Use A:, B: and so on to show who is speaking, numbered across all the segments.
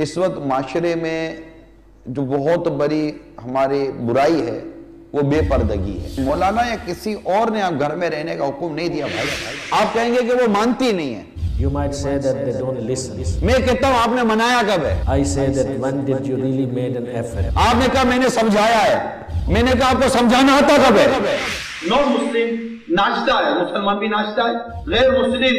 A: اس وقت معاشرے میں جو بہت بڑی ہماری برائی ہے وہ بے پردگی ہے. مولانا یا کسی اور نے آپ گھر میں رہنے کا حکم نہیں دیا بھائی. آپ کہیں گے کہ وہ مانتی نہیں ہے.
B: You might say that they don't listen.
A: میں کہتا ہوں آپ نے منایا کب ہے؟
B: I say that when did you really made an effort?
A: آپ نے کہا میں نے سمجھایا ہے. میں نے کہا آپ کو سمجھانا آتا کب ہے؟
C: نان مسلم ناچتا ہے، مسلمان بھی ناچتا ہے. غیر مسلم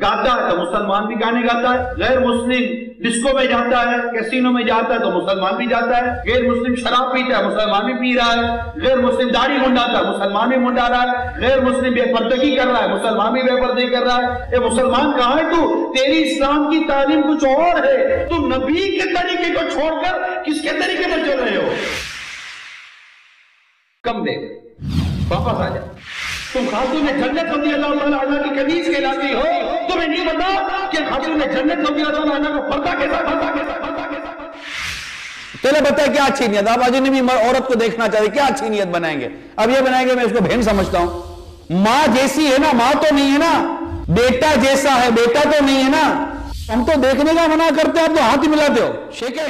C: گاتا ہے تو مسلمان بھی گانے گاتا ہے. غیر مسلم ڈسکو میں جاتا ہے، کیسینو میں جاتا ہے تو مسلمان بھی جاتا ہے. غیر مسلم شراب پیتا ہے، مسلمان بھی پی رہا ہے. غیر مسلم داڑھی منڈاتا ہے، مسلمان بھی منڈا رہا ہے. غیر مسلم بے پردگی کر رہا ہے، مسلمان بھی بے پردگی کر رہا ہے. اے مسلمان کہاں ہے تو؟ تیری اسلام کی تعلیم کچھ اور ہے. تو نبی کے طریقے کو چھوڑ کر کس کے طریقے پر چل رہے ہو؟ کم دے واپس آ جا. تم خاتون جنت رضی اللہ تعالیٰ عنہ کی کنیز کہلاتی ہو. تمہیں نہیں پتا کہ خاتون جنت رضی اللہ تعالیٰ عنہ کا پردہ کیسا
A: چلے بتائے کیا اچھی نیت. آپ اجنبی عورت کو دیکھنا چاہتے کیا اچھی نیت بنائیں گے؟ اب یہ بنائیں گے میں اس کو بہن سمجھتا ہوں. ماں جیسی ہے نا، ماں تو نہیں ہے نا. بیٹا جیسا ہے، بیٹا تو نہیں ہے نا. ہم تو دیکھنے کا منع کرتے ہیں، آپ تو ہاتھ ہی ملاتے ہو. شیکے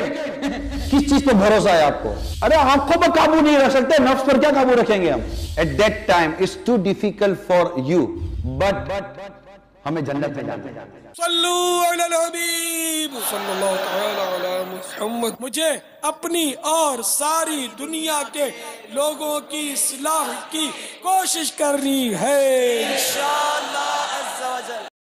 A: کس چیز پہ بھروسہ ہے آپ کو؟ ارے آنکھوں پر قابو نہیں رکھ سکتے، نفس پر کیا قابو رکھیں گے ہم؟ At that time it's too difficult for you, but ہمیں جنت میں جانا ہے.
D: صلو علی الحبیب صلی اللہ تعالی علی محمد. مجھے اپنی اور ساری دنیا کے لوگوں کی اصلاح کی کوشش کرنی ہے انشاءاللہ.